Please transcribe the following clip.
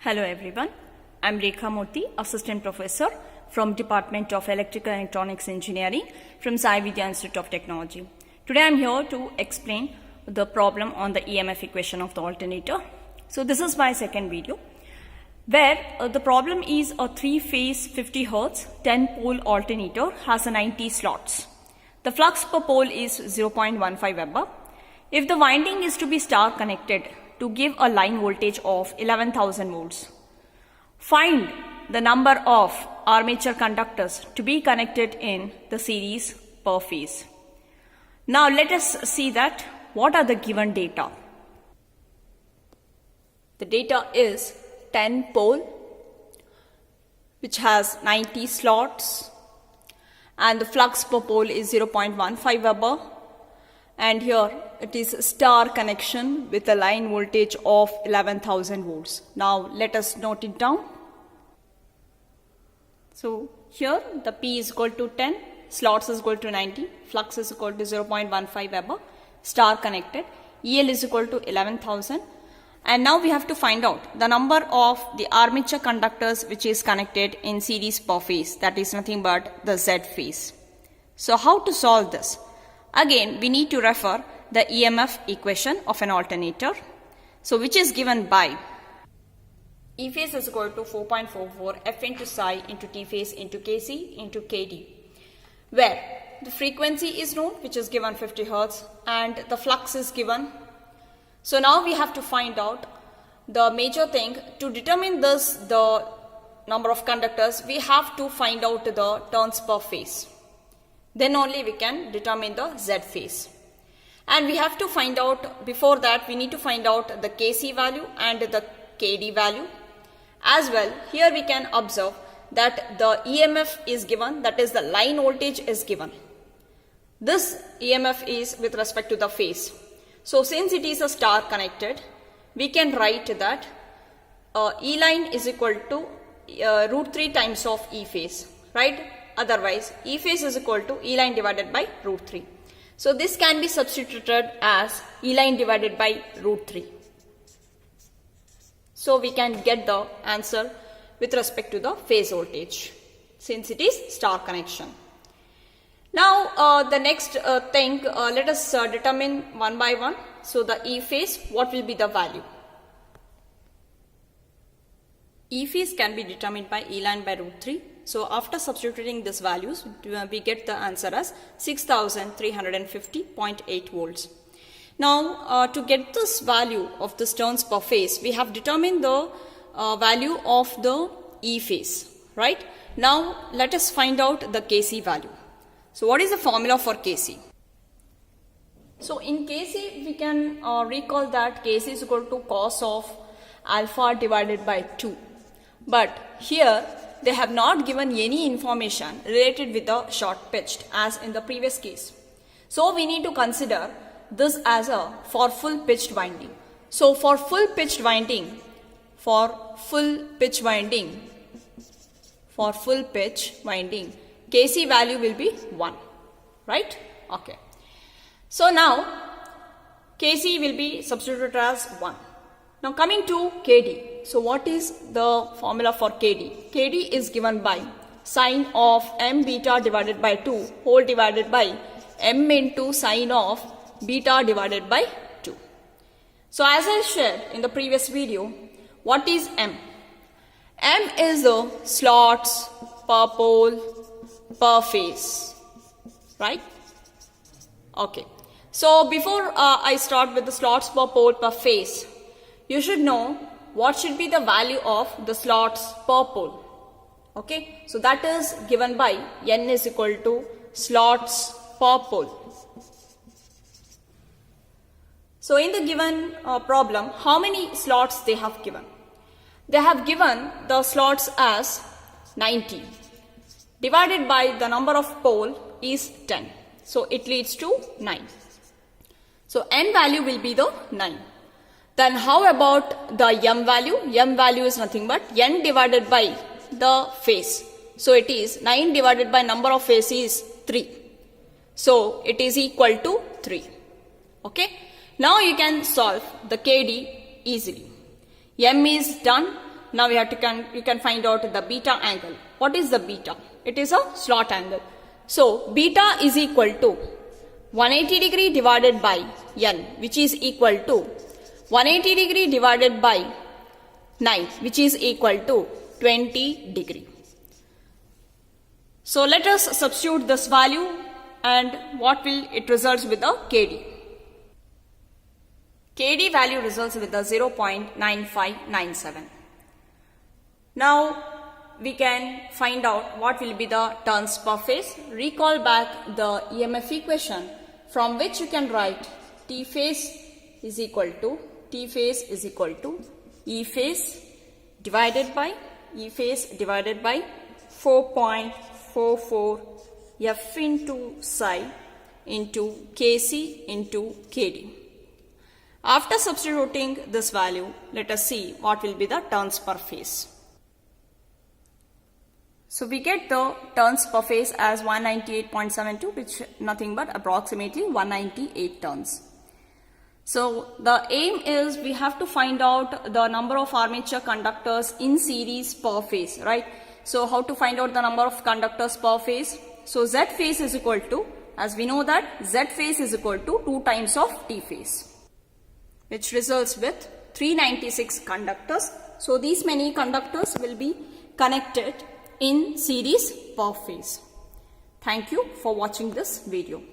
Hello everyone, I am Rekha Murthy, Assistant Professor from Department of Electrical and Electronics Engineering from Sai Vidya Institute of Technology. Today I am here to explain the problem on the EMF equation of the alternator. So this is my second video where the problem is a 3-phase 50 Hz 10-pole alternator has a 90 slots. The flux per pole is 0.15 Weber. If the winding is to be star connected to give a line voltage of 11,000 volts, find the number of armature conductors to be connected in the series per phase. Now let us see that what are the given data. The data is 10 pole which has 90 slots and the flux per pole is 0.15 Weber, and here it is star connection with a line voltage of 11,000 volts. Now let us note it down. So here the P is equal to 10, slots is equal to 90, flux is equal to 0.15 Weber, star connected, EL is equal to 11,000. And now we have to find out the number of the armature conductors which is connected in series per phase, that is nothing but the Z phase. So how to solve this? Again, we need to refer the EMF equation of an alternator. So which is given by E phase is equal to 4.44 F into psi into T phase into Kc into Kd, where the frequency is known, which is given 50 Hz, and the flux is given. So now we have to find out the major thing. To determine this, the number of conductors, we have to find out the turns per phase. Then only we can determine the Z phase. And we have to find out, before that we need to find out the Kc value and the Kd value. As well, here we can observe that the EMF is given, that is the line voltage is given. This EMF is with respect to the phase. So since it is a star connected, we can write that E line is equal to root 3 times of E phase, right? Otherwise, E phase is equal to E line divided by root 3. So this can be substituted as E line divided by root 3. So we can get the answer with respect to the phase voltage, since it is star connection. Now the next thing, let us determine one by one. So the E phase, what will be the value? E phase can be determined by E line by root 3. So after substituting these values, we get the answer as 6350.8 volts. Now to get this value of this turns per phase, we have determined the value of the E phase, right? Now let us find out the Kc value. So what is the formula for Kc? So in Kc, we can recall that Kc is equal to cos of alpha divided by 2. But here they have not given any information related with the short pitched as in the previous case. So we need to consider this as a for full pitched winding. So for full pitched winding, Kc value will be 1, right? Okay. So now Kc will be substituted as 1. Now coming to Kd. So what is the formula for Kd? Kd is given by sine of m beta divided by 2 whole divided by m into sine of beta divided by 2. So as I shared in the previous video, what is m? M is the slots per pole per phase, right? Okay. So before I start with the slots per pole per phase, you should know what should be the value of the slots per pole. Okay. So that is given by n is equal to slots per pole. So in the given problem, how many slots they have given? They have given the slots as 90 divided by the number of pole is 10. So it leads to 9. So n value will be the 9. Then how about the m value? M value is nothing but n divided by the phase. So it is 9 divided by number of phase is 3. So it is equal to 3. Okay. Now you can solve the Kd easily. M is done. Now you can find out the beta angle. What is the beta? It is a slot angle. So beta is equal to 180 degree divided by n, which is equal to 180 degree divided by 9, which is equal to 20 degree. So let us substitute this value, and what will it results with the KD? KD value results with the 0.9597. Now we can find out what will be the turns per phase. Recall back the EMF equation from which you can write T phase is equal to E phase divided by 4.44 F into psi into Kc into Kd. After substituting this value, let us see what will be the turns per phase. So we get the turns per phase as 198.72, which nothing but approximately 198 turns. So the aim is we have to find out the number of armature conductors in series per phase, right? So how to find out the number of conductors per phase? So Z phase is equal to, as we know that Z phase is equal to 2 times of T phase, which results with 396 conductors. So these many conductors will be connected in series per phase. Thank you for watching this video.